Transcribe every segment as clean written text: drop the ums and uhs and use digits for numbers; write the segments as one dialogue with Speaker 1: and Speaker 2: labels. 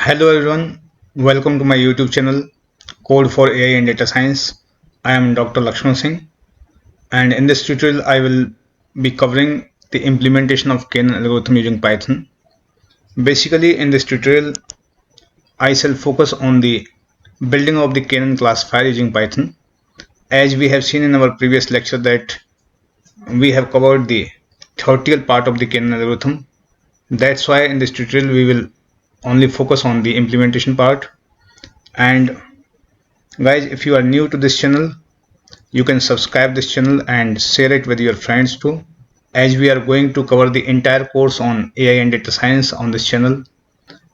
Speaker 1: Hello everyone, welcome to my YouTube channel Code for AI and Data Science. I am Dr. Lakshman Singh, and in this tutorial I will be covering the implementation of KNN algorithm using Python. Basically in this tutorial I shall focus on the building of the KNN classifier using Python. As we have seen in our previous lecture that we have covered the theoretical part of the KNN algorithm. That's why in this tutorial we will only focus on the implementation part. And guys, if you are new to this channel, you can subscribe this channel and share it with your friends too, as we are going to cover the entire course on AI and data science on this channel.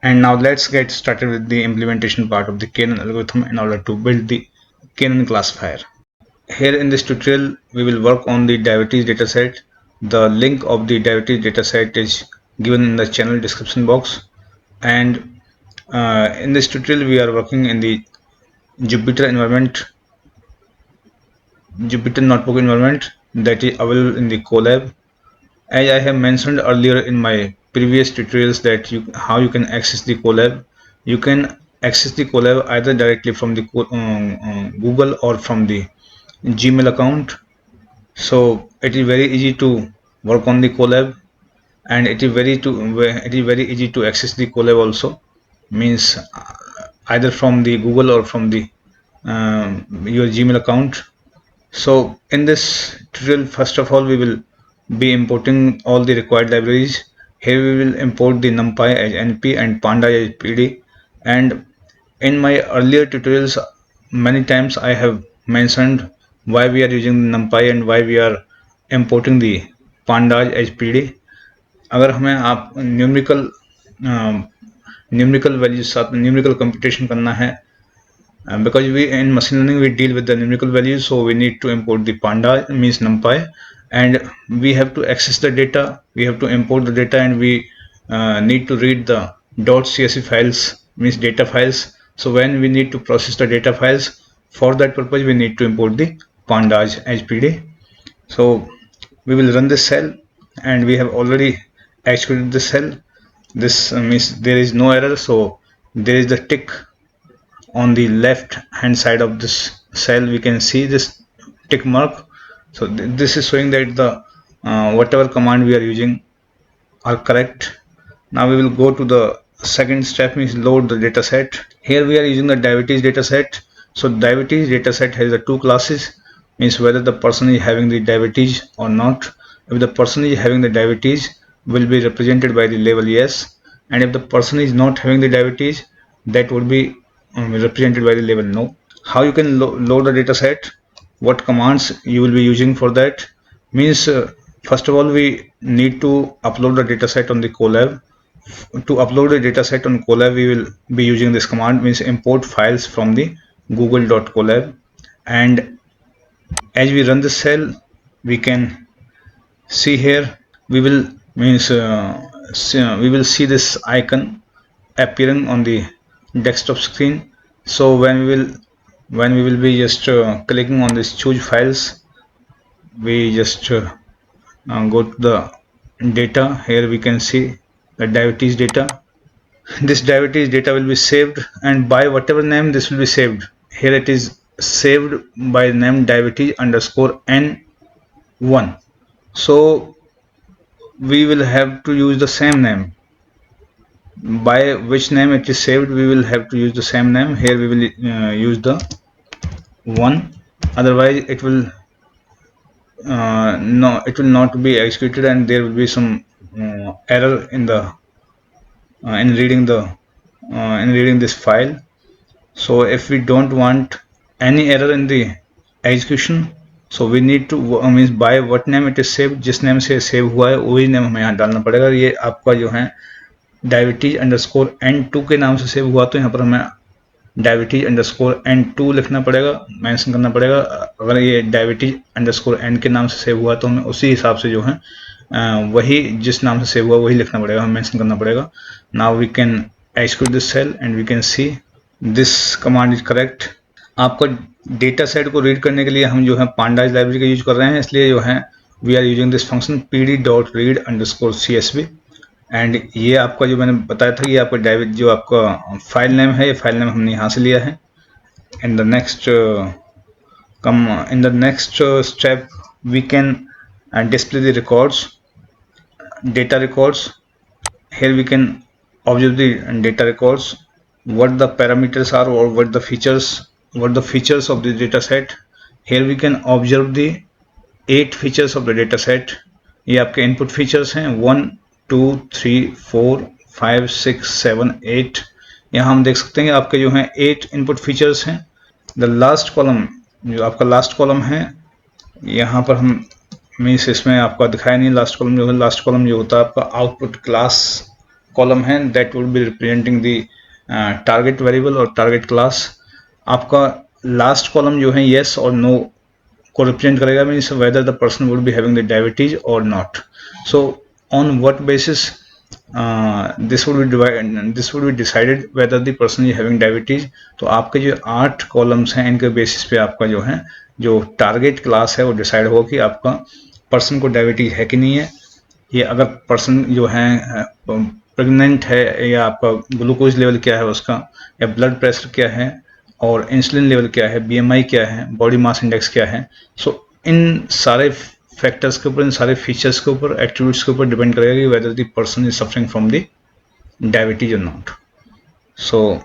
Speaker 1: And now let's get started with the implementation part of the KNN algorithm in order to build the KNN classifier. Here in this tutorial, we will work on the diabetes dataset. The link of the diabetes dataset is given in the channel description box. And in this tutorial, we are working in the Jupyter Jupyter Notebook environment that is available in the Colab. As I have mentioned earlier in my previous tutorials that how you can access the Colab. You can access the Colab either directly from the Google or from the Gmail account. So it is very easy to work on the Colab, and it is very easy to access the Colab also. Means either from the Google or from the your Gmail account. So in this tutorial, first of all, we will be importing all the required libraries. Here we will import the NumPy as NP and Pandas as PD. And in my earlier tutorials, many times I have mentioned why we are using NumPy and why we are importing the Pandas as PD. अगर हमें आप numerical values साथ numerical computation करना है, because we in machine learning we deal with the numerical values, so we need to import the panda means numpy, and we have to access the data, we have to import the data, and we need to read the .csv files means data files. So when we need to process the data files, for that purpose we need to import the pandas as pd. So we will run this cell, and we have already executed the cell. This means there is no error, so there is the tick on the left hand side of this cell. We can see this tick mark. So this is showing that the whatever command we are using are correct. Now we will go to the second step, means load the data set. Here we are using the diabetes data set. So diabetes data set has the two classes, means whether the person is having the diabetes or not. If the person is having the diabetes, will be represented by the label yes, and if the person is not having the diabetes, that would be represented by the label no. How you can load the data set, what commands you will be using for that, means first of all we need to upload the data set on the Colab. To upload the data set on Colab, we will be using this command, means import files from the google.colab. And as we run the cell, we can see here, we will see this icon appearing on the desktop screen. So when we will be just clicking on this choose files, we just go to the data. Here we can see the diabetes data. This diabetes data will be saved, and by whatever name this will be saved. Here it is saved by name diabetes underscore n1. So we will have to use the same name. By which name it is saved, we will have to use the same name. Here we will use the 1, otherwise it will it will not be executed, and there will be some error in the in reading this file. So if we don't want any error in the execution, so we need to means by what name it is saved, जिस name से save हुआ है वही name हमें यहाँ डालना पड़ेगा. ये आपका जो है डायबिटीज अंडरस्कोर n2 के नाम से सेव हुआ, तो यहाँ पर हमें डायबिटीज अंडरस्कोर n2 लिखना पड़ेगा, मेंशन करना पड़ेगा. अगर ये डायबिटीज अंडरस्कोर n के नाम से सेव हुआ, तो हमें उसी हिसाब से जो है वही जिस नाम से सेव हुआ वही लिखना पड़ेगा, हमें मेंशन करना पड़ेगा. Now we can execute this cell and we can see this command is correct. आपको डेटा सेट को रीड करने के लिए हम जो है पांडाज लाइब्रेरी का यूज कर रहे हैं, इसलिए जो है we are using this function pd.read_csv. And ये आपका जो मैंने बताया था कि आपका डेविड जो आपका फाइल नेम है, ये फाइल नेम हमने यहाँ से लिया है. In the next step we can display the records, data records. Here we can observe the data records, what the parameters are or what the features of the data set. Here we can observe the 8 features of the data set. ये आपके input features हैं 1 2 3 4 5 6 7 8. यहाँ हम देख सकते हैं कि आपके जो हैं 8 input features हैं. The last column, जो आपका लास्ट कॉलम है, यहाँ पर हम मीन्स इसमें आपका दिखाया नहीं लास्ट कॉलम जो है. लास्ट कॉलम जो होता है आपका आउटपुट क्लास कॉलम है, that will be representing the target variable और टारगेट क्लास. आपका लास्ट कॉलम जो है येस और नो को रिप्रेजेंट करेगा, means whether the person would be having the diabetes और not. So on what basis this would be decided whether the person is having diabetes. तो आपके जो 8 कॉलम्स हैं इनके बेसिस पे आपका जो है जो टारगेट क्लास है वो डिसाइड होगा कि आपका पर्सन को डायबिटीज है कि नहीं है. ये अगर पर्सन जो है प्रेग्नेंट है, या आपका ग्लूकोज लेवल क्या है उसका, या ब्लड प्रेशर क्या है, और इंसुलिन लेवल क्या है, BMI क्या है, बॉडी मास इंडेक्स क्या है. सो इन सारे फैक्टर्स के ऊपर, इन सारे फीचर्स के ऊपर, एट्रीब्यूट्स के ऊपर डिपेंड करेगा कि weather the person is suffering from the diabetes और नॉट. सो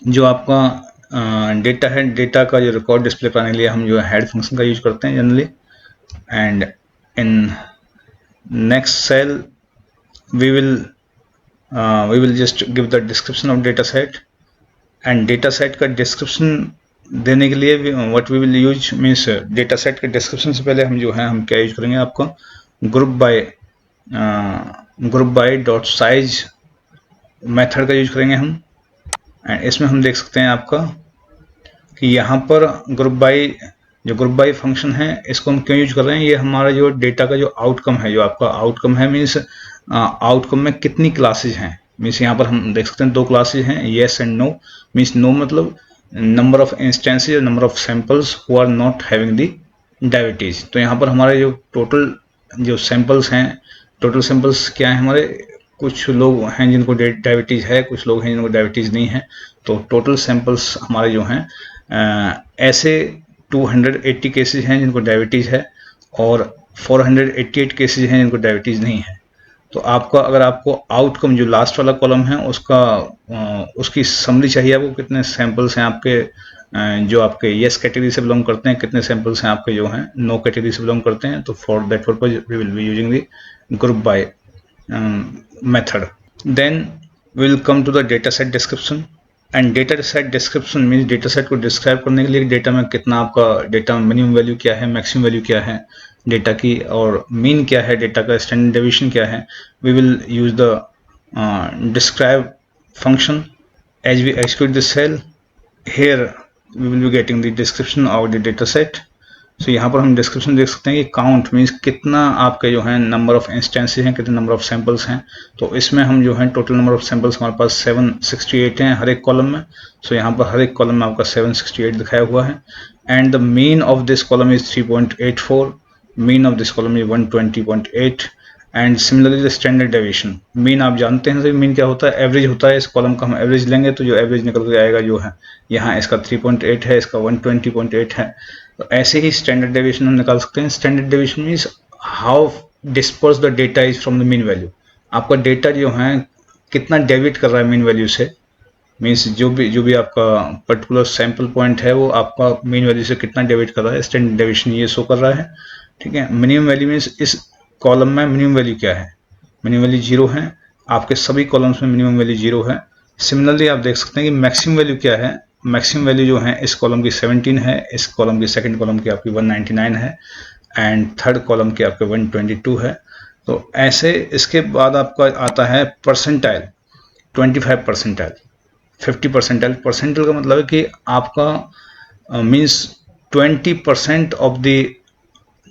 Speaker 1: जो आपका डेटा है, डेटा का जो रिकॉर्ड डिस्प्ले करने के लिए हम जो है हेड फंक्शन का यूज करते हैं generally. And in next cell we will just give the description of data set. And data set का डिस्क्रिप्शन देने के लिए what we will use means data set के डिस्क्रिप्शन से पहले हम जो है हम क्या यूज करेंगे, आपको group by dot size method का यूज करेंगे हम. एंड इसमें हम देख सकते हैं आपका कि यहाँ पर ग्रुप बाय फंक्शन है, इसको हम क्यों यूज कर रहे हैं. ये हमारा जो डेटा का जो आउटकम है, जो आपका आउटकम है, मीन्स आउटकम में कितनी क्लासेज हैं. मीन्स यहाँ पर हम देख सकते हैं 2 क्लासेज हैं, yes and no. Means no मतलब number of instances, number of samples who are not having the diabetes. तो यहाँ पर हमारे जो टोटल जो सैंपल्स हैं, टोटल सैंपल्स क्या है हमारे, कुछ लोग हैं जिनको डायबिटीज है, कुछ लोग हैं जिनको डायबिटीज नहीं है. तो टोटल सैंपल्स हमारे जो हैं ऐसे 280 केसेज हैं जिनको डायबिटीज है, और 488 केसेज हैं जिनको डायबिटीज नहीं है. तो आपका अगर आपको आउटकम जो लास्ट वाला कॉलम है उसकी समरी चाहिए, आपको कितने सैंपल्स हैं आपके जो आपके येस कैटेगरी से बिलोंग करते हैं, कितने सैंपल्स हैं आपके जो हैं नो कैटेगरी से बिलोंग करते हैं. तो for that purpose we will be using the group by method. Then we will come to the data set description. And data set description means data set को describe करने के लिए data में कितना आपका डेटा मिनिमम वैल्यू क्या है, maximum value क्या है डेटा की, और मीन क्या है डेटा का, स्टैंडर्ड डेविएशन क्या है. We will use the describe function as we execute the cell. Here we will be getting the description of the data set. So यहाँ पर हम डिस्क्रिप्शन देख सकते हैं कि काउंट मीन्स कितना आपके जो है नंबर ऑफ इंस्टेंसेस हैं, कितने नंबर ऑफ सैंपल्स हैं. तो इसमें हम जो है टोटल नंबर ऑफ सैंपल्स हमारे पास 768 हैं हर एक कॉलम में. सो यहाँ पर हर एक कॉलम में आपका 768 दिखाया हुआ है. And the mean of this column is 3.84, mean of this column is 120.8. And similarly the standard deviation, mean आप जानते हैं सर मीन क्या होता है, एवरेज होता है. इस कॉलम का हम एवरेज लेंगे तो जो एवरेज निकल के आएगा जो है यहाँ इसका 3.8 है, इसका 120.8 है. तो ऐसे ही स्टैंडर्ड डेविएशन हम निकाल सकते हैं. Standard deviation means how disperse the data is from the mean value. आपका डेटा जो है कितना डेविएट कर रहा है मीन वैल्यू से, मीन्स जो भी आपका पर्टिकुलर सैंपल पॉइंट है वो आपका मीन वैल्यू से कितना डेविएट कर रहा है. स्टैंडर्ड डेविएशन ये शो कर रहा है. ठीक है. मिनिमम वैल्यू मीन्स इस कॉलम में मिनिमम वैल्यू क्या है, मिनिमम वैल्यू 0 है. आपके सभी कॉलम्स में मिनिमम वैल्यू 0 है. सिमिलरली आप देख सकते हैं कि मैक्सिमम वैल्यू क्या है. मैक्सिमम वैल्यू जो है इस कॉलम की 17 है, इस कॉलम की सेकंड कॉलम की आपकी 199 है, एंड थर्ड कॉलम की आपके 122 है. तो ऐसे इसके बाद आपका आता है परसेंटाइल, 25 परसेंटाइल, 50 परसेंटाइल. परसेंटाइल का मतलब है कि आपका मीन्स 20% ऑफ द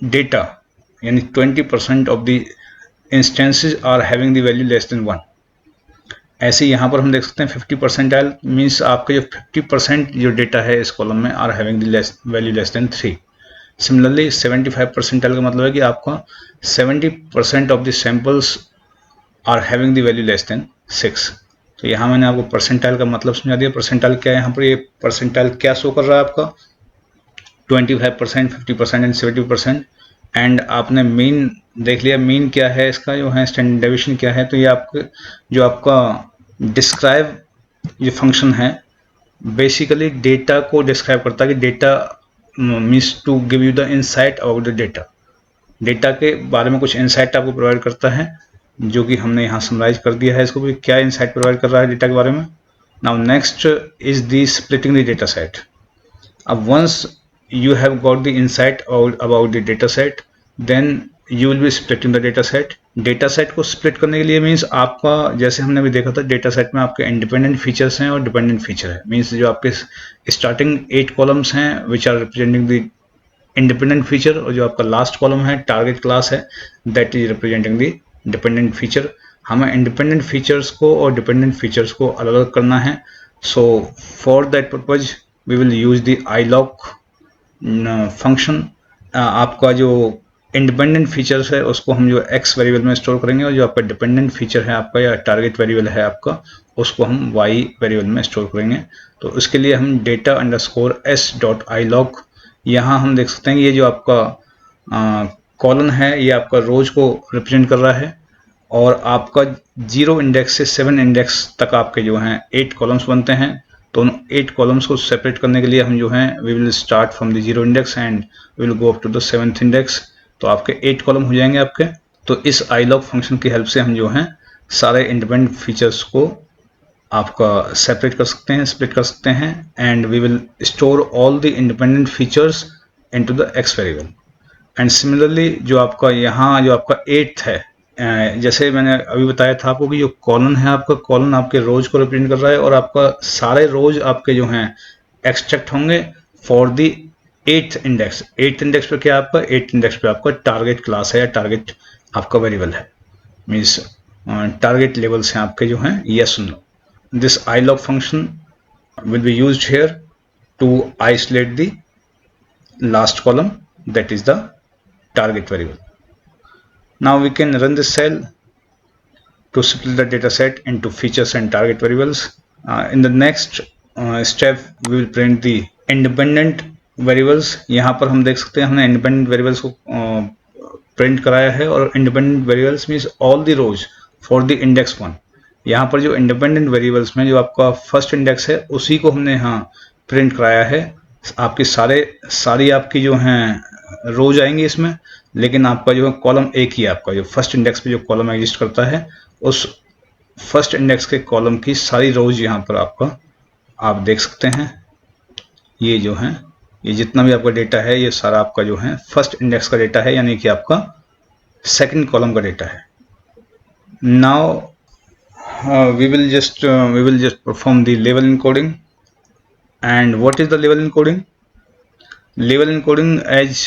Speaker 1: डेटा, यानी 20% of the instances are having the value less than 1. ऐसे यहाँ पर हम देख सकते हैं 50 परसेंटाइल मीन्स आपके जो 50% जो डेटा है इस कॉलम में are having the value less than 3. Similarly 75 percentile का मतलब है कि आपका 70% of the samples are having the value less than 6। तो यहाँ मैंने आपको परसेंटाइल का मतलब समझा दिया। परसेंटाइल क्या है, यहाँ पर ये परसेंटाइल क्या शो कर रहा है आपका 25%, 50% एंड 70%। एंड आपने मीन देख लिया, मीन क्या है इसका जो है, स्टैंडर्ड डेविएशन क्या है। तो ये आपके जो आपका डिस्क्राइब ये फंक्शन है बेसिकली डेटा को डिस्क्राइब करता है कि data means to give you the insight about the data, data के बारे में कुछ इनसाइट आपको प्रोवाइड करता है, जो कि हमने यहाँ समराइज कर दिया है इसको भी क्या इनसाइट प्रोवाइड कर रहा है डेटा के बारे में। Now next is the splitting the data set. अब once you have got the insight about the data set, then you will be splitting the data set। Data set को split करने के लिए मीन्स आपका, जैसे हमने अभी देखा था डेटा सेट में आपके इंडिपेंडेंट फीचर्स हैं और डिपेंडेंट फीचर है। मीन्स जो आपके स्टार्टिंग 8 कॉलम्स हैं which are representing the independent feature, और जो आपका लास्ट कॉलम है टारगेट क्लास है that is representing the dependent feature. हमें इंडिपेंडेंट फीचर्स को और डिपेंडेंट फीचर्स को अलग अलग करना है। So for that purpose we will use the iLock function. आपका जो इंडिपेंडेंट फीचर्स है उसको हम जो x वेरिएबल में स्टोर करेंगे, और जो आपका डिपेंडेंट फीचर है आपका या टारगेट वेरिएबल है आपका उसको हम y वेरिएबल में स्टोर करेंगे। तो उसके लिए हम डेटा अंडरस्कोर s.iLock, यहाँ हम देख सकते हैं ये जो आपका कॉलन है ये आपका रोज को रिप्रेजेंट कर रहा है, और आपका 0 इंडेक्स से 7 इंडेक्स तक आपके जो हैं 8 कॉलम्स बनते हैं। तो 8 कॉलम्स को सेपरेट करने के लिए हम जो हैं we will start from the 0 index and we will go up to the 7th index. तो आपके 8 कॉलम हो जाएंगे आपके। तो इस iLock फंक्शन की हेल्प से हम जो हैं सारे इंडिपेंडेंट फीचर्स को आपका सेपरेट कर सकते हैं, स्प्लिट कर सकते हैं, and we will store all the independent features into the x variable. And similarly जो आपका यहाँ जो आपका 8th है, जैसे मैंने अभी बताया था आपको कि जो कॉलन है आपका कॉलन आपके रोज को रिप्रेजेंट कर रहा है, और आपका सारे रोज आपके जो हैं एक्सट्रैक्ट होंगे for the 8th index. 8th index पे क्या आपका 8th इंडेक्स पे आपका टारगेट क्लास है या टारगेट आपका वेरिएबल है, मीन्स टारगेट लेवल्स हैं आपके जो हैं yes no. This iLock function will be used here to isolate the last column that is the target variable. Now we can run this cell to split the data set into features and target variables. In the next step we will print the independent variables। यहाँ पर हम देख सकते हैं हमने independent variables को print कराया है, और independent variables means all the rows for the index 1। यहाँ पर जो independent variables में जो आपका फर्स्ट इंडेक्स है उसी को हमने यहाँ प्रिंट कराया है। आपकी सारी आपकी जो हैं रोज आएंगी इसमें, लेकिन आपका जो है कॉलम एक ही है। आपका जो फर्स्ट इंडेक्स पे जो कॉलम एग्जिस्ट करता है उस फर्स्ट इंडेक्स के कॉलम की सारी रोज यहाँ पर आपका आप देख सकते हैं। ये जो है ये जितना भी आपका डेटा है ये सारा आपका जो है फर्स्ट इंडेक्स का डेटा है, यानी कि आपका सेकंड कॉलम का डेटा है। Now we will just perform the level encoding। And what is the level encoding? Level encoding, as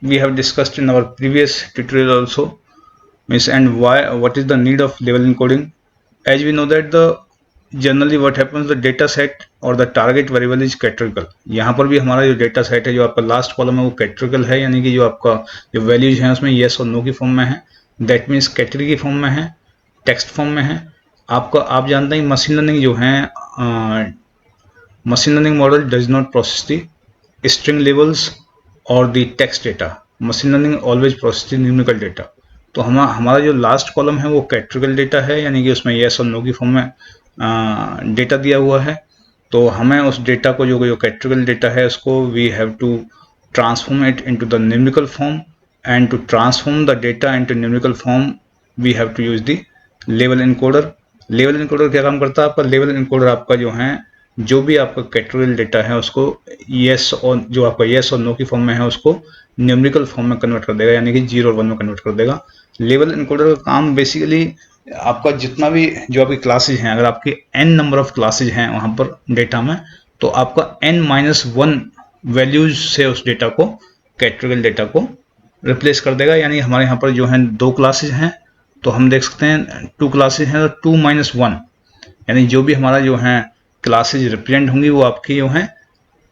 Speaker 1: we have discussed in our previous tutorial also, means and what is the need of level encoding? As we know that the generally what happens, the data set or the target variable is categorical। यहाँ पर भी हमारा जो data set है जो आपका last column है वो categorical है, यानी कि जो आपका जो वैल्यूज हैं उसमें येस और नो की फॉर्म में है। दैट मीन्स कैटेगरी की फॉर्म में है, टेक्स्ट फॉर्म में है। आपका आप जानते हैं मशीन लर्निंग जो है machine learning model does not process the string levels और the text data. Machine learning always process the numerical data. तो हमारा जो लास्ट कॉलम है वो कैटेगरिकल डेटा है, यानी कि उसमें येस और नो की फॉर्म में डेटा दिया हुआ है। तो हमें उस डेटा को जो कैटेगरिकल डेटा है उसको we have to transform it into the numerical form, and to transform the data into numerical form we have to use the लेवल इनकोडर। लेवल इनकोडर क्या काम करता है आपका? लेवल इनकोडर आपका जो है जो भी आपका कैटेगरिकल डेटा है उसको येस और जो आपका येस और नो की फॉर्म में है उसको न्यूमेरिकल फॉर्म में कन्वर्ट कर देगा, यानी कि 0 और 1 में कन्वर्ट कर देगा। लेवल इनकोडर का काम बेसिकली आपका जितना भी जो आपकी क्लासेज हैं, अगर आपकी n नंबर ऑफ क्लासेज हैं वहाँ पर डेटा में, तो आपका n-1 वैल्यूज से उस डेटा को कैटेगरिकल डेटा को रिप्लेस कर देगा। यानी हमारे यहाँ पर जो है 2 क्लासेज हैं, तो हम देख सकते हैं 2 क्लासेज हैं तो 2-1, यानी जो भी हमारा जो है क्लासेज रिप्रेजेंट होंगी वो आपकी जो है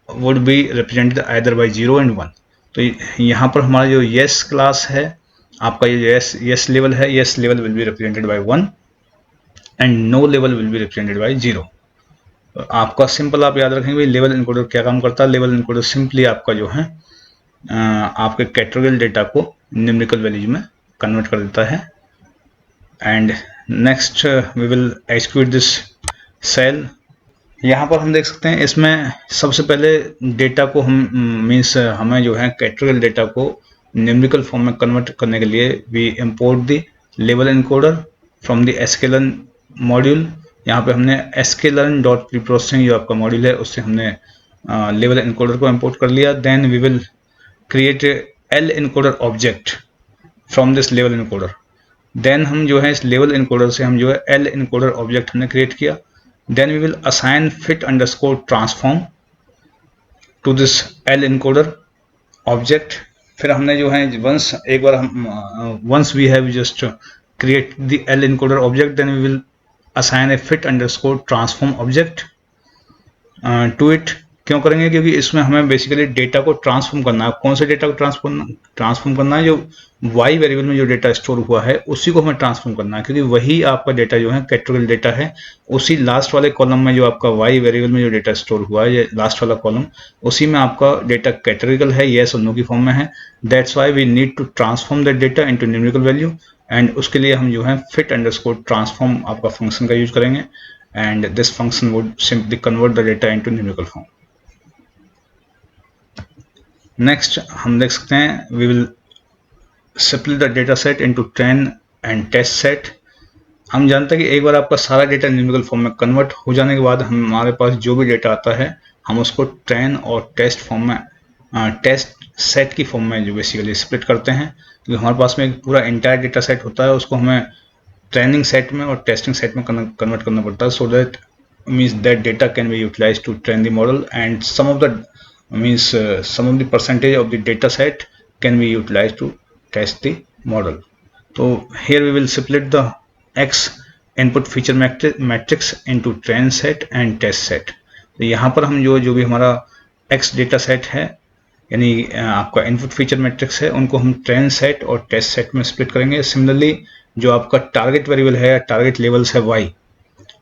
Speaker 1: would be represented either bye 0 and 1। तो यहाँ पर हमारा जो येस क्लास है आपका ये येस लेवल है, येस लेवल will be represented by 1, and no लेवल विल बी रिप्रेजेंटेड बाय 0। आपका सिंपल आप याद रखेंगे लेवल इनकोडर क्या काम करता है। लेवल इनकोडर सिंपली आपका जो है आपके कैटेगोरियल डेटा को न्यूमेरिकल वैल्यूज में कन्वर्ट कर देता है। And next we will execute this cell. यहाँ पर हम देख सकते हैं इसमें सबसे पहले डेटा को हम मीन्स हमें जो है कैटेगोरियल डेटा को न्यूमेरिकल फॉर्म में कन्वर्ट करने के लिए वी इम्पोर्ट द लेवल encoder from the sklearn module. यहाँ पे हमने sklearn डॉट प्री प्रोसेसिंग जो आपका मॉड्यूल है उससे हमने लेवल इनकोडर को इम्पोर्ट कर लिया। Then we will create L encoder object from this लेवल इनकोडर। देन हम जो है इस लेवल इनकोडर से हम जो है एल इनकोडर ऑब्जेक्ट हमने क्रिएट किया। Then we will assign fit underscore transform to this L encoder object। फिर हमने जो है एक बार हम once we have just create the L encoder object, then we will assign a fit underscore transform object to it। क्यों करेंगे? क्योंकि इसमें हमें बेसिकली डेटा को ट्रांसफॉर्म करना है। कौन से डेटा को ट्रांसफॉर्म करना है? जो y वेरिएबल में जो डेटा स्टोर हुआ है उसी को हमें ट्रांसफॉर्म करना है, क्योंकि वही आपका डेटा जो है कैटेगोरियल डेटा है। उसी लास्ट वाले कॉलम में जो आपका y वेरिएबल में जो डेटा स्टोर हुआ है, ये लास्ट वाला कॉलम, उसी में आपका डेटा कैटेगोरियल है, येस और नो की फॉर्म में है। That's why we need to transform that data into numerical value. And उसके लिए हम जो है फिट अंडरस्कोर ट्रांसफॉर्म आपका फंक्शन का यूज करेंगे। And this function would simply convert the data into numerical form. Next हम देख सकते हैं we will split the data set into train and test set. हम जानते हैं कि एक बार आपका सारा डेटा न्यूमेरिकल फॉर्म में कन्वर्ट हो जाने के बाद हमारे पास जो भी डेटा आता है हम उसको ट्रेन और टेस्ट फॉर्म में टेस्ट सेट की फॉर्म में जो बेसिकली स्प्लिट करते हैं, क्योंकि हमारे पास में एक पूरा एंटायर डेटा सेट होता है, उसको हमें ट्रेनिंग सेट में और टेस्टिंग सेट में कन्वर्ट करना पड़ता है, so that means that data can be utilise to train the model and some of the percentage of the data set can be utilized to test the model. So here we will split the X input feature matrix into train set and test set। तो यहाँ पर हम जो भी हमारा X data set है यानी आपका इनपुट फीचर मैट्रिक्स है, उनको हम ट्रेन सेट और टेस्ट सेट में स्प्लिट करेंगे। सिमिलरली जो आपका टारगेट वेरिएबल है, टारगेट लेवल्स है y,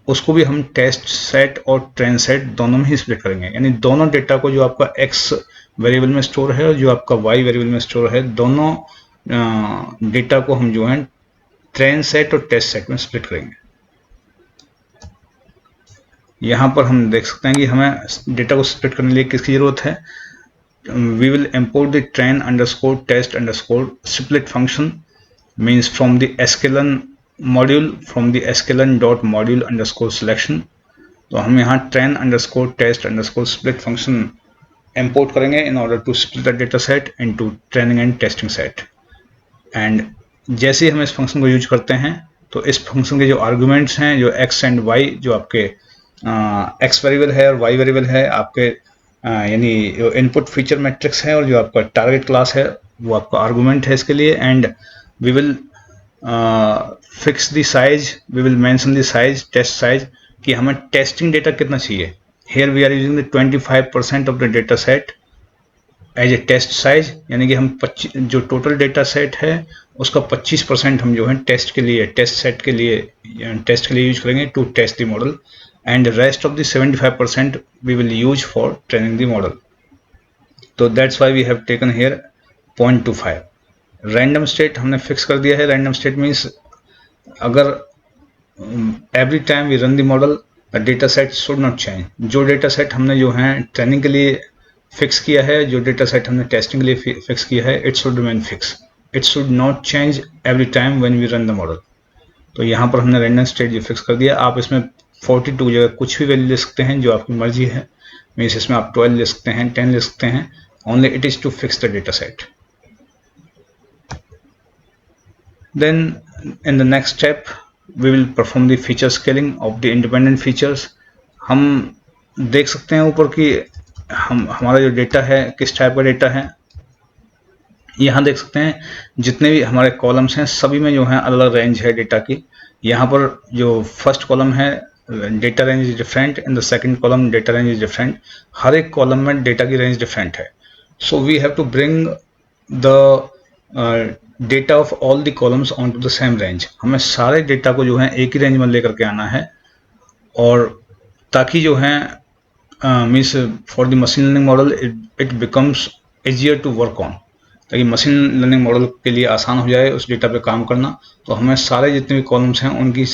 Speaker 1: उसको भी हम टेस्ट सेट और ट्रेन सेट दोनों में ही स्प्लिट करेंगे। यानी दोनों डेटा को जो आपका x वेरिएबल में स्टोर है और जो आपका y वेरिएबल में स्टोर है, दोनों डेटा को हम जो है ट्रेन सेट और टेस्ट सेट में स्प्लिट करेंगे। यहाँ पर हम देख सकते हैं कि हमें डेटा को स्प्लिट करने के लिए किसकी जरूरत है। We will import the train underscore test underscore split function means from the sklearn module from the sklearn dot module underscore selection. तो हम यहाँ train underscore test underscore split function import करेंगे in order to split the data set into training and testing set. And जैसे ही हम इस function को use करते हैं तो इस फंक्शन के जो आर्गुमेंट्स हैं, जो x एंड y, जो आपके x वेरिएबल है और y वेरिएबल है आपके यानी इनपुट फीचर मैट्रिक्स है और जो आपका टारगेट क्लास है वो आपका आर्गुमेंट है इसके लिए। And we will fix the size, we will mention the size, test size, कि हमें टेस्टिंग डेटा कितना चाहिए। Here we are using the 25% of the data set as a test size, यानी कि हम जो टोटल डेटा सेट है उसका 25% हम जो है टेस्ट के लिए, टेस्ट सेट के लिए, टेस्ट के लिए यूज करेंगे to test the model. And rest of the 75% we will use for training the model. तो that's why we have taken here 0.25। Random state हमने फिक्स कर दिया है। रैंडम स्टेट मीन्स अगर every time we run the model the data set should not change. जो data set हमने जो है ट्रेनिंग के लिए फिक्स किया है, जो डेटा सेट हमने टेस्टिंग के लिए फिक्स किया है, it should remain fix, it should not change every time when we run the model. तो यहाँ पर हमने रैंडम स्टेट जो फिक्स कर दिया। आप इसमें 42 जगह कुछ भी वैल्यू ले सकते हैं, जो आपकी मर्जी है। मीन्स इसमें आप 12 ले सकते हैं, 10 ले सकते हैं, only it is to fix the data set. Then in the next step we will perform the feature scaling of the independent features। हम देख सकते हैं ऊपर कि हमारा जो डेटा है किस टाइप का डेटा है। यहाँ देख सकते हैं जितने भी हमारे कॉलम्स हैं सभी में जो है अलग अलग रेंज है डेटा की। यहाँ पर जो फर्स्ट कॉलम है data range is different, in the second column data range is different. हर एक कॉलम में डेटा की रेंज डिफरेंट है। So we have to bring the data of all the columns on to the same range, हमें सारे data को जो है एक ही रेंज में लेकर के आना है, और ताकि जो है means for the machine learning model it becomes easier to work on, ताकि मशीन लर्निंग मॉडल के लिए आसान हो जाए उस डेटा पे काम करना। तो हमें सारे जितने भी कॉलम्स हैं उनकी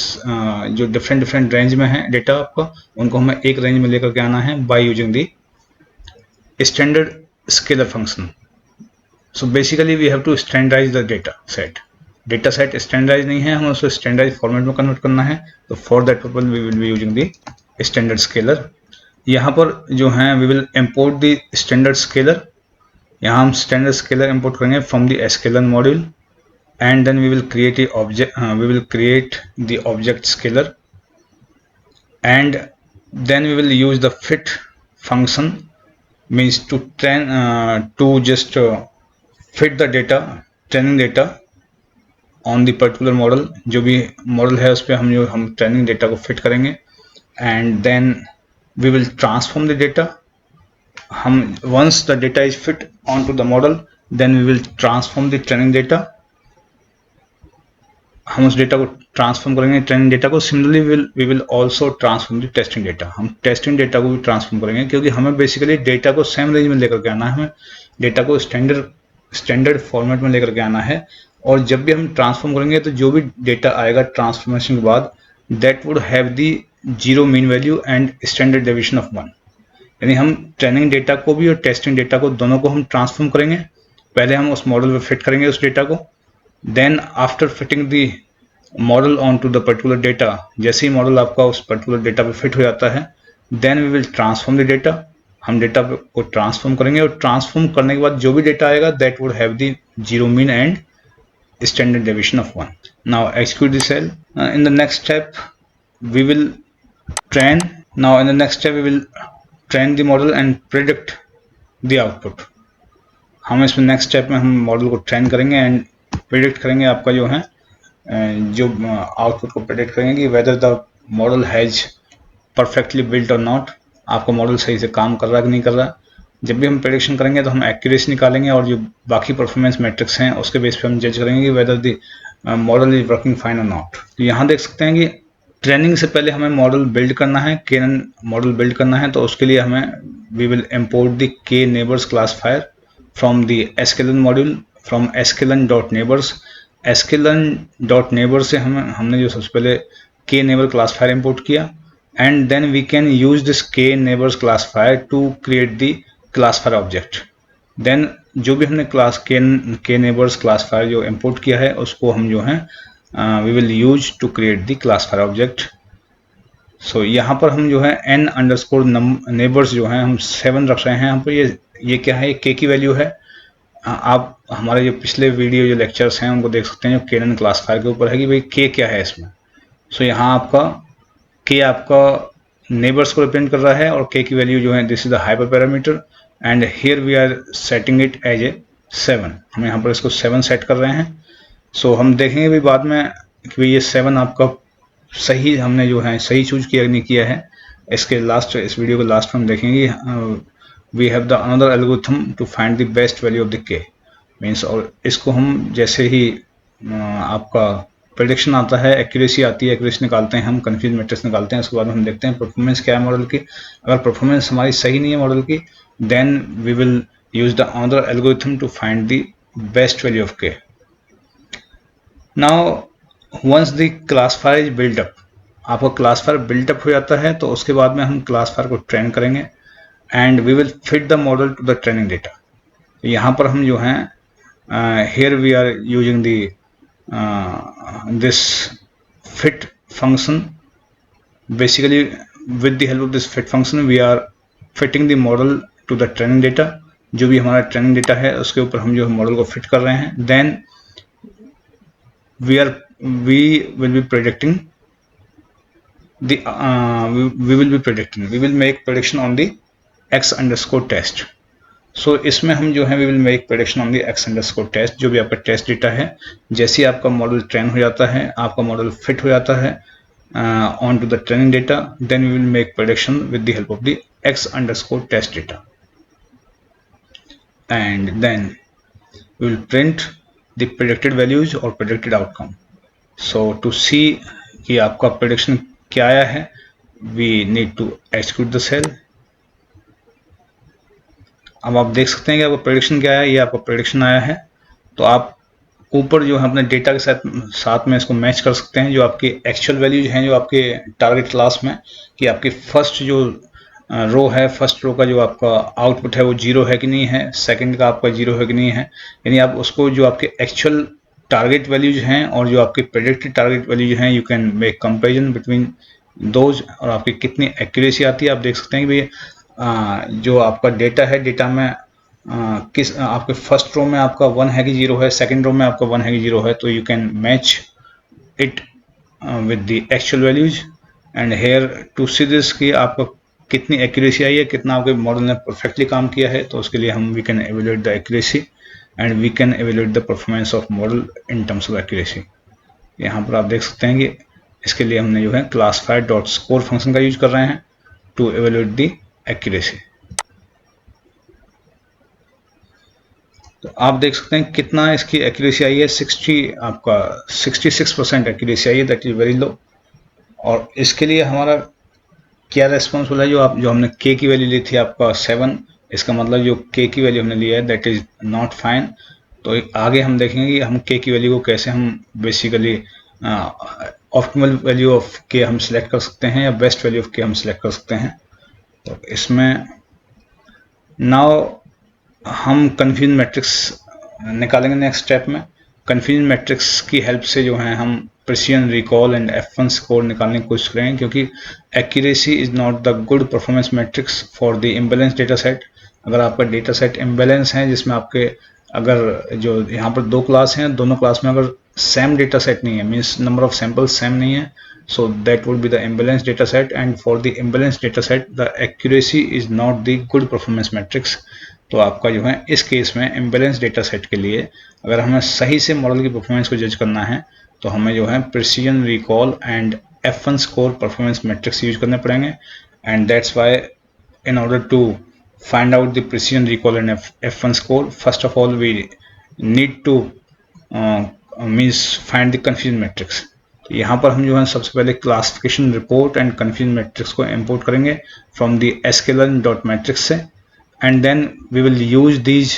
Speaker 1: जो डिफरेंट रेंज में है डेटा आपका, उनको हमें एक रेंज में लेकर के आना है by using the standard scaler function. So basically we have to standardise the data set standardise नहीं है, हमें उसको स्टैंडर्डाइज फॉर्मेट में कन्वर्ट करना है। तो for that purpose we will be using the standard scaler. यहाँ पर जो है we will import the standard scaler, यहाँ हम स्टैंडर्ड स्केलर इंपोर्ट करेंगे from the sklearn module, and then we will create the object scaler, and then we will use the fit function means to train to just fit the data, training data on the particular model, जो भी model है उस पर हम training data को fit करेंगे, and then we will transform the data. हम once the data is fit onto the model, then we will transform the training data, हम उस डेटा को ट्रांसफॉर्म करेंगे ट्रेनिंग डेटा को। Similarly we will also transform the testing data, हम testing data को भी transform करेंगे, क्योंकि हमें बेसिकली डेटा को सेम रेंज में लेकर के आना है, हमें डेटा को स्टैंडर्ड फॉर्मेट में लेकर के आना है। और जब भी हम ट्रांसफॉर्म करेंगे तो जो भी डेटा आएगा ट्रांसफॉर्मेशन के बाद, that would have the 0 mean value and standard deviation of 1। यानी हम ट्रेनिंग डेटा को भी और टेस्टिंग डेटा को दोनों को हम ट्रांसफॉर्म करेंगे। पहले हम उस मॉडल में फिट करेंगे उस डेटा को, then after fitting the model on to the particular data, जैसे ही मॉडल आपका उस पर्टिकुलर डेटा पे फिट हो जाता है, then we will transform the data, हम डेटा को ट्रांसफॉर्म करेंगे, और ट्रांसफॉर्म करने के बाद जो भी डेटा आएगा that would have the 0 mean and standard deviation of 1. Now execute the cell. In the next step we will train the model and predict the output. हम इसमें नेक्स्ट स्टेप में हम मॉडल को ट्रेन करेंगे and predict करेंगे, आपका जो है जो आउटपुट को प्रिडिक्ट करेंगे कि whether the model has perfectly built और नॉट, आपका मॉडल सही से काम कर रहा है कि नहीं कर रहा। जब भी हम प्रेडिक्शन करेंगे तो हम एक्यूरेसी निकालेंगे, और जो बाकी परफॉर्मेंस मैट्रिक्स हैं उसके बेस पे हम जज करेंगे कि whether the model is working fine और नॉट। तो यहाँ देख सकते हैं कि ट्रेनिंग से पहले हमें मॉडल बिल्ड करना है, केनन मॉडल बिल्ड करना है। तो उसके लिए हमें we will import the K neighbours classifier from the sklearn module from sklearn.neighbors। sklearn.neighbors से हमने जो सबसे पहले के नेबर क्लासिफायर इम्पोर्ट किया, and then we can use this K neighbours classifier to create the classifier object. Then जो भी हमने के नेबर्स क्लासिफायर जो इंपोर्ट किया है उसको हम जो है we will use to create the classifier object. So यहाँ पर हम जो है n_ नेबर्स जो है हम 7 रख रहे हैं। यहाँ पर ये क्या है, के की वैल्यू है। आप हमारे जो पिछले वीडियो जो लेक्चर्स हैं उनको देख सकते हैं जो केनन क्लासिफायर के ऊपर है कि भाई के क्या है इसमें। सो यहाँ आपका के आपका नेबर्स को रिप्रेजेंट कर रहा है, और के की वैल्यू जो है this is the hyperparameter, and here we are setting it as a 7। हम यहाँ पर इसको 7 सेट कर रहे हैं। सो हम देखेंगे भी बाद में कि ये 7 आपका सही हमने जो है सही चूज किया नहीं किया है। इस वीडियो के लास्ट में हम देखेंगे we have the another algorithm to find the best value of the K means. और इसको हम जैसे ही आपका प्रेडिक्शन आता है, एक्यूरेसी आती है, एक्यूरेसी निकालते हैं हम, कंफ्यूज मैट्रिक्स निकालते हैं, उसके बाद हम देखते हैं परफॉर्मेंस क्या है मॉडल की। अगर परफॉर्मेंस हमारी सही नहीं है मॉडल की, then we will use the another algorithm to find the best value of K. Now once the classifier is built up, आपका क्लासिफायर बिल्ट अप हो जाता है तो उसके बाद में हम क्लासिफायर को ट्रेन करेंगे, and we will fit the model to the training data. यहाँ पर हम जो है here we are using the this fit function. Basically with the help of this fit function we are fitting the model to the training data. जो भी हमारा training data है उसके ऊपर हम जो मॉडल को फिट कर रहे हैं, then we will be predicting the we will make prediction on the x_test. सो इसमें हम जो है we will make prediction on the x_test। जो भी आपका टेस्ट डेटा है, जैसे ही आपका मॉडल ट्रेन हो जाता है, आपका मॉडल फिट हो जाता है on to the training data, then we will make prediction with the help of the x_test data, and then we will print the predicted values और predicted outcome. So to see कि आपका prediction क्या आया है, we need to execute the cell. अब आप देख सकते हैं कि आपका प्रेडिक्शन क्या है, ये आपका प्रेडिक्शन आया है। तो आप ऊपर जो है अपने डेटा के साथ में इसको मैच कर सकते हैं, जो आपके एक्चुअल वैल्यूज हैं जो आपके टारगेट क्लास में, कि आपकी फर्स्ट जो रो है, फर्स्ट रो का जो आपका आउटपुट है वो 0 है कि नहीं है, सेकंड का आपका 0 है कि नहीं है। यानी आप उसको जो आपके एक्चुअल टारगेट वैल्यूज हैं और जो आपके प्रेडिक्टेड टारगेट वैल्यूज हैं, you can make comparison between those, और आपकी कितनी एक्यूरेसी आती है। आप देख सकते हैं कि भाई जो आपका डेटा है, डेटा में किस आपके फर्स्ट रो में आपका 1 है कि 0 है, सेकंड रो में आपका 1 है कि 0 है, तो you can match it with the actual values. And here to see this कि आपका कितनी एक्यूरेसी आई है, कितना आपके मॉडल ने परफेक्टली काम किया है, तो उसके लिए हम we can evaluate the accuracy and we can evaluate the performance of model in terms of accuracy. यहाँ पर आप देख सकते हैं कि इसके लिए हमने जो है क्लासिफायर डॉट स्कोर फंक्शन का यूज कर रहे हैं टू एवेल्युएट द एक्यूरेसी। तो आप देख सकते हैं कितना इसकी एक्यूरेसी आई है, 66% एक्यूरेसी आई है, दैट इज वेरी लो। और इसके लिए हमारा क्या रेस्पॉन्सिबल है, जो हमने के की वैल्यू ली थी आपका 7, इसका मतलब जो के की वैल्यू हमने लिया है दैट इज नॉट फाइन। तो आगे हम देखेंगे कि हम के की वैल्यू को कैसे हम बेसिकली ऑप्टिमल वैल्यू ऑफ के हम सिलेक्ट कर सकते हैं या बेस्ट वैल्यू ऑफ के हम सिलेक्ट कर सकते हैं। तो इसमें नाउ हम कन्फ्यूजन मैट्रिक्स निकालेंगे नेक्स्ट स्टेप में। कन्फ्यूजन मैट्रिक्स की हेल्प से जो है हम precision, recall and F1 score निकालने की कोशिश करेंगे, क्योंकि accuracy is not the good performance matrix for the imbalance data set. अगर आपका डेटा सेट इम्बेलेंस है, जिसमें आपके अगर जो यहाँ पर 2 क्लास हैं, दोनों क्लास में अगर सेम डेटा सेट नहीं है, means number of samples same नहीं है, so that would be the imbalance data set, and for the imbalance data set the accuracy is not the good performance matrix। तो आपका जो है इस केस में इम्बेलेंस डेटा सेट के लिए अगर हमें सही से मॉडल की परफॉर्मेंस को जज करना है, तो हमें जो है precision, recall and F1 score performance matrix use करने पड़ेंगे। And that's why in order to find out the precision, recall and F1 score, first of all we need to means find the confusion matrix। तो यहाँ पर हम जो है सबसे पहले classification report and confusion matrix को इंपोर्ट करेंगे फ्रॉम द sklearn.matrix से, and then we will use these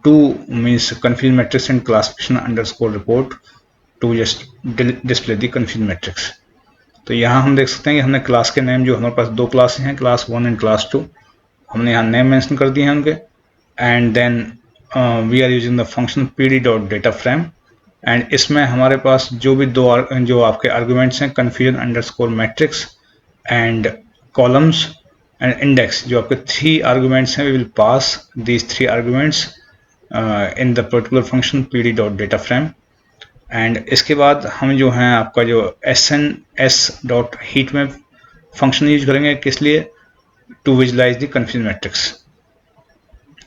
Speaker 1: two means confusion matrix and classification underscore report to just display the confusion matrix. तो यहाँ हम देख सकते हैं कि हमने क्लास के नेम, जो हमारे पास 2 क्लास हैं, क्लास 1 एंड क्लास 2, हमने यहाँ नेम मेंशन कर दिए हैं उनके। And then we are using the function pd.dataframe, and इसमें हमारे पास जो भी जो आपके आर्गुमेंट्स हैं, confusion underscore matrix and columns and index, जो आपके 3 आर्गुमेंट्स हैं, we will pass these 3 arguments in the particular function pd.dataframe। And इसके बाद हम जो हैं आपका जो sns.heatmap फंक्शन यूज करेंगे, किस लिए, to visualize the confusion matrix.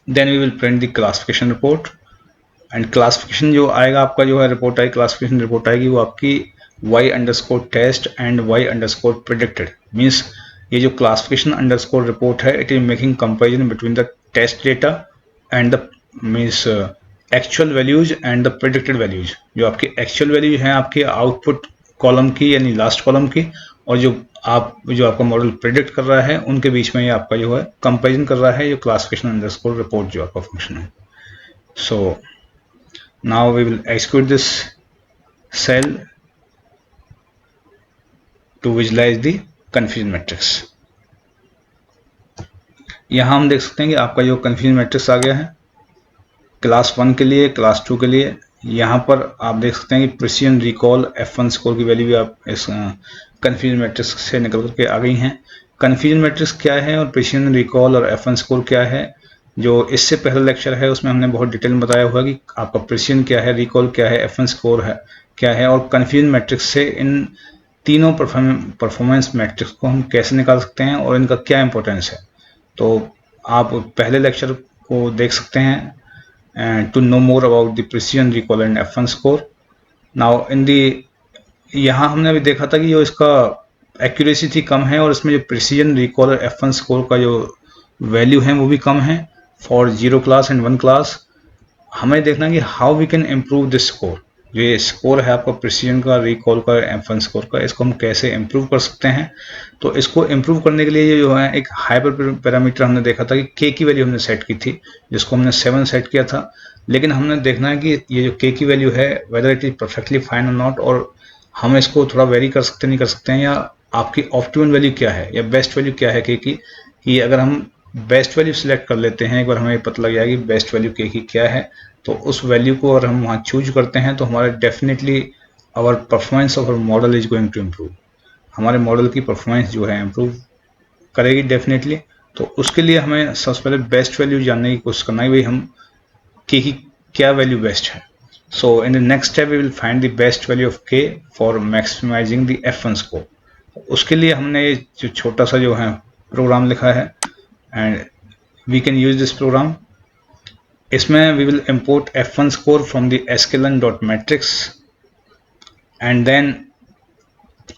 Speaker 1: Then we will print the classification report, and classification जो आएगा आपका जो है रिपोर्ट आएगी, क्लासिफिकेशन रिपोर्ट आएगी, वो आपकी y_test एंड y_predicted। मीन्स ये जो क्लासिफिकेशन अंडरस्कोर रिपोर्ट है, it is making comparison between the test data and the means actual values and the predicted values. जो आपकी एक्चुअल वैल्यूज हैं आपके आउटपुट कॉलम की, यानी लास्ट कॉलम की, और जो आपका मॉडल प्रेडिक्ट कर रहा है, उनके बीच में ये आपका जो है कंपेरिजन कर रहा है, ये क्लासिफिकेशन अंडरस्कोर रिपोर्ट जो आपका फंक्शन है। So now we will execute this cell to visualize the confusion matrix. यहाँ हम देख सकते हैं कि आपका जो कन्फ्यूजन मैट्रिक्स आ गया है क्लास 1 के लिए, क्लास 2 के लिए। यहाँ पर आप देख सकते हैं कि प्रिसिजन, रिकॉल, F1 स्कोर की वैल्यू भी आप इस कन्फ्यूजन मैट्रिक्स से निकल करके आ गई हैं। कन्फ्यूजन मैट्रिक्स क्या है और प्रिसिजन, रिकॉल और F1 स्कोर क्या है, जो इससे पहला लेक्चर है उसमें हमने बहुत डिटेल में बताया हुआ कि आपका प्रिसिजन क्या है, रिकॉल क्या है, F1 स्कोर है क्या है, और कन्फ्यूजन मैट्रिक्स से इन तीनों परफॉर्मेंस मैट्रिक्स को हम कैसे निकाल सकते हैं और इनका क्या इंपॉर्टेंस है। तो आप पहले लेक्चर को देख सकते हैं to know more about the precision, recall and F1 score। now in the यहाँ हमने अभी देखा था कि जो इसका एक्यूरेसी थी कम है, और इसमें जो प्रिसीजन, रिकॉल और F1 स्कोर का जो वैल्यू है वो भी कम है फॉर 0 क्लास एंड 1 क्लास। हमें देखना कि how we can improve this score. जो ये स्कोर है आपका प्रिसीजन का, रिकॉल का, F1 स्कोर का, इसको हम कैसे इम्प्रूव कर सकते हैं। तो इसको इम्प्रूव करने के लिए जो है एक हाइपर पैरामीटर हमने देखा था कि k की वैल्यू हमने सेट की थी, जिसको हमने 7 सेट किया था। लेकिन हमने देखना है कि ये जो k की वैल्यू है whether it is perfectly fine और नॉट, और हम इसको थोड़ा वेरी कर सकते नहीं कर सकते हैं, या आपकी ऑप्टिमल वैल्यू क्या है या बेस्ट वैल्यू क्या है k की। कि अगर हम बेस्ट वैल्यू सिलेक्ट कर लेते हैं, एक बार हमें पता लग जाएगा कि बेस्ट वैल्यू k की क्या है, तो उस वैल्यू को अगर हम वहाँ चूज करते हैं तो हमारे definitely our performance of our model is going to improve. हमारे मॉडल की परफॉर्मेंस जो है इम्प्रूव करेगी डेफिनेटली। तो उसके लिए हमें सबसे पहले बेस्ट वैल्यू जानने की कोशिश करना है, भाई हम k की क्या वैल्यू बेस्ट है। So in the next step we will find the best value of k for maximising the F1 score. उसके लिए हमने ये जो छोटा सा जो है प्रोग्राम लिखा है, and we can use this program. इसमें we will import F1 score from the sklearn.matrix, and then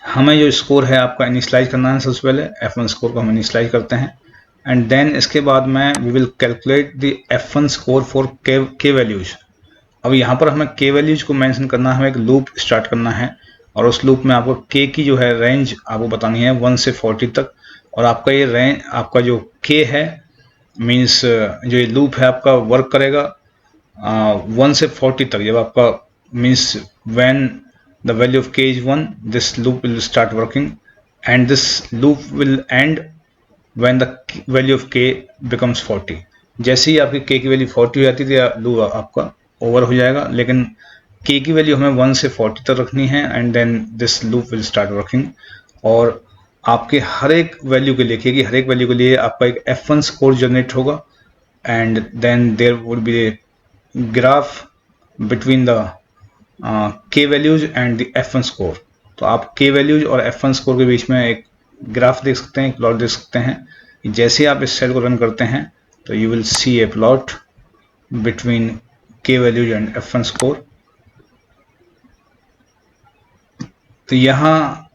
Speaker 1: हमें जो स्कोर है आपका इनिशलाइज करना है। सबसे पहले F1 स्कोर को हम इनिशलाइज करते हैं, एंड देन इसके बाद में we will calculate the F1 score for k values. अब यहाँ पर हमें k वैल्यूज को मेंशन करना है, हमें एक लूप स्टार्ट करना है, और उस लूप में आपको k की जो है रेंज आपको बतानी है 1 से 40 तक। और आपका ये रेंज, आपका जो k है मीन्स जो ये लूप है आपका वर्क करेगा 1 से 40 तक। जब आपका means when the value of k is 1, this loop will start working, and this loop will end when the value of k becomes 40। जैसे ही आपकी k की वैल्यू 40 हो जाती है तो लूप आपका ओवर हो जाएगा, लेकिन k की वैल्यू हमें 1 से 40 तक रखनी है, and then this loop will start working. और आपके हर एक वैल्यू के लिए, k की हर एक वैल्यू के लिए आपका एक F1 स्कोर जनरेट होगा, and then there would be a graph between the k values and the F1 score. तो आप k वैल्यूज और F1 स्कोर के बीच में एक ग्राफ देख सकते हैं, एक प्लॉट देख सकते हैं। जैसे आप इस सेल को रन करते हैं तो you will see A plot between k values and F1 score. तो यहाँ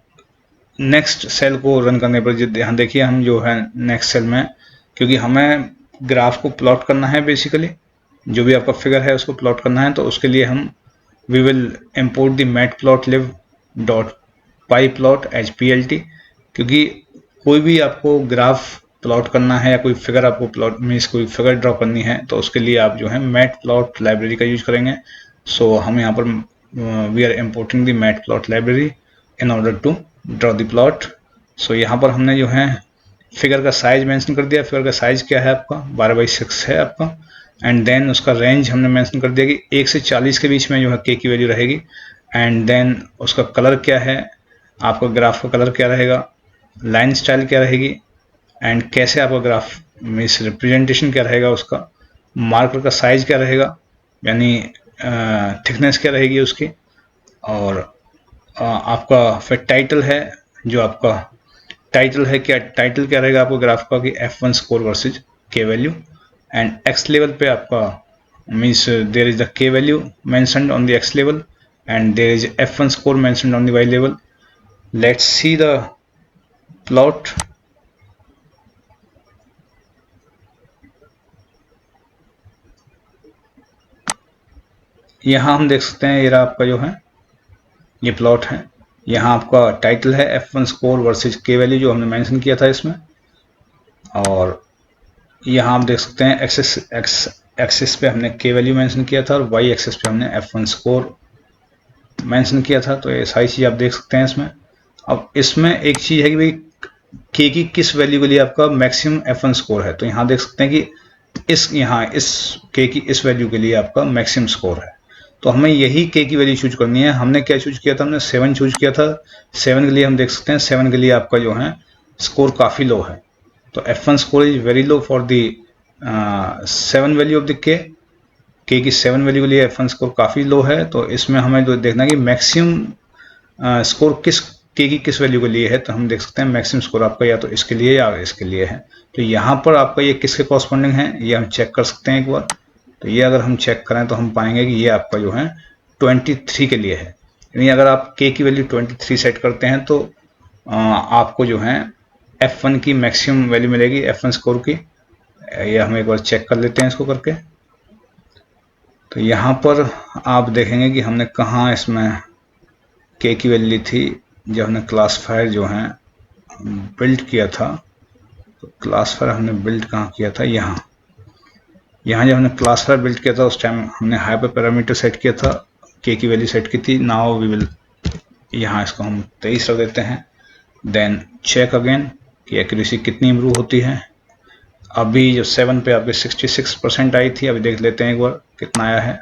Speaker 1: नेक्स्ट सेल को रन करने पर यहाँ देखिए हम जो है नेक्स्ट सेल में, क्योंकि हमें ग्राफ को प्लॉट करना है, बेसिकली जो भी आपका फिगर है उसको प्लॉट करना है, तो उसके लिए हम we will import the matplotlib.pyplot as plt। क्योंकि कोई भी आपको ग्राफ प्लॉट करना है या कोई फिगर आपको प्लॉट मीन्स कोई फिगर ड्रॉ करनी है, तो उसके लिए आप जो है मैटप्लॉट लाइब्रेरी का यूज करेंगे। सो हम यहाँ पर we are importing the matplot library in order to draw the plot. So यहाँ पर हमने जो है फिगर का साइज मेंशन कर दिया। फिगर का साइज क्या है आपका 12/6 है आपका, एंड देन उसका रेंज हमने मेंशन कर दिया कि 1 से 40 के बीच में जो है k की वैल्यू रहेगी, एंड देन उसका कलर क्या है, आपका ग्राफ का कलर क्या रहेगा, लाइन स्टाइल क्या रहेगी, एंड कैसे आपका ग्राफ मीन्स रिप्रेजेंटेशन क्या रहेगा, उसका मार्कर का साइज क्या रहेगा, यानी थिकनेस क्या रहेगी उसकी, और आपका फिर टाइटल है, जो आपका टाइटल है क्या, टाइटल क्या रहेगा आपको ग्राफ का कि F1 score versus k value, and x level पे आपका means there is the k value mentioned on the x level, and there is F1 score mentioned on the y level. Let's see the plot. यहाँ हम देख सकते हैं ये आपका जो है ये प्लॉट है। यहाँ आपका टाइटल है F1 score versus k value जो हमने मेंशन किया था इसमें, और यहाँ आप देख सकते हैं एक्सिस पे हमने k वैल्यू मेंशन किया था और y एक्सिस पे हमने F1 स्कोर मेंशन किया था। तो ये सारी चीज़ आप देख सकते हैं इसमें। अब इसमें एक चीज़ है कि भाई k की किस वैल्यू के लिए आपका मैक्सिमम F1 स्कोर है। तो यहाँ देख सकते हैं कि इस k की इस वैल्यू के लिए आपका मैक्सिमम स्कोर है। तो हमें यही k की वैल्यू चूज करनी है। हमने क्या चूज किया था, हमने 7 चूज किया था। 7 के लिए हम देख सकते हैं 7 के लिए आपका जो है स्कोर काफ़ी लो है। तो F1 score is very low for the 7 value of the k की 7 वैल्यू के लिए F1 स्कोर काफ़ी लो है। तो इसमें हमें जो देखना है कि मैक्सिमम स्कोर k की किस वैल्यू के लिए है। तो हम देख सकते हैं मैक्सिमम स्कोर आपका या तो इसके लिए या इसके लिए है। तो यहाँ पर आपका ये किसके कॉरस्पॉन्डिंग है ये हम चेक कर सकते हैं एक बार। तो ये अगर हम चेक करें तो हम पाएंगे कि ये आपका जो है 23 के लिए है। यानी अगर आप k की वैल्यू 23 सेट करते हैं तो आपको जो है F1 की मैक्सिमम वैल्यू मिलेगी F1 स्कोर की। ये हम एक बार चेक कर लेते हैं इसको करके। तो यहाँ पर आप देखेंगे कि हमने कहाँ इसमें के की वैल्यू थी जब हमने क्लासिफायर जो है बिल्ड किया था। तो क्लासिफायर हमने बिल्ड कहाँ किया था, यहाँ जब हमने क्लासिफायर बिल्ड किया था उस टाइम हमने हाइपर पैरामीटर सेट किया था, के की वैल्यू सेट की थी। नाउ वी विल, यहाँ इसको हम 23 रख देते हैं। देन चेक अगेन कि एक्यूरेसी कितनी इंप्रूव होती है। अभी जो 7 पे आपके 66% आई थी, अभी देख लेते हैं एक बार कितना आया है।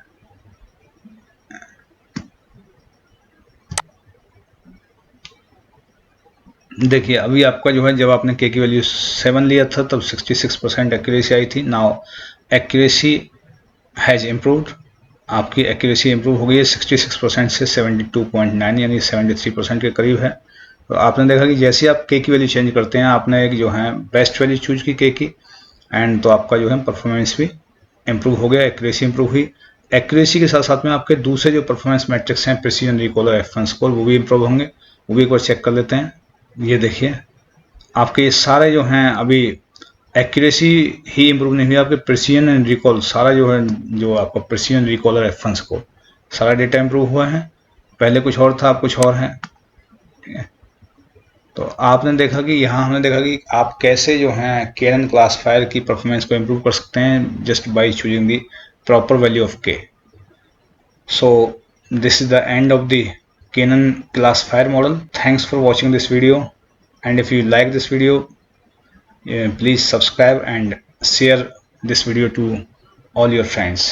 Speaker 1: देखिए अभी आपका जो है, जब आपने के की वैल्यू 7 लिया था तब 66% एक्यूरेसी आई थी। नाउ एक्यूरेसी हैज इम्प्रूव्ड, आपकी एक्यूरेसी इंप्रूव हो गई है 66% से 72.9 यानी 73% के करीब है। तो आपने देखा कि जैसे आप के की वैल्यू चेंज करते हैं, आपने एक जो है बेस्ट वैल्यू चूज की के की, एंड तो आपका जो है परफॉर्मेंस भी इंप्रूव हो गया, एक्यूरेसी इंप्रूव हुई। एक्यूरेसी के साथ साथ में आपके दूसरे जो परफॉर्मेंस मैट्रिक्स हैं, प्रिसीजन, रिकॉल और F1 स्कोर, वो भी इंप्रूव होंगे। वो भी एक बार चेक कर लेते हैं। ये देखिए आपके ये सारे जो हैं, अभी एक्यूरेसी ही इंप्रूव नहीं हुई, आपके प्रिसीजन एंड रिकॉल सारा जो है, जो आपका प्रिसीजन, रिकॉल और F1 स्कोर, सारा डेटा इंप्रूव हुआ है। पहले कुछ और था, अब कुछ और है। ठीक है, तो आपने देखा कि यहाँ हमने देखा कि आप कैसे जो है कैनन क्लासिफायर की परफॉर्मेंस को इंप्रूव कर सकते हैं just by choosing the proper value of K. So this is the end of the KNN classifier model. Thanks for watching this video, and if you like this video, please subscribe and share this video to all your friends.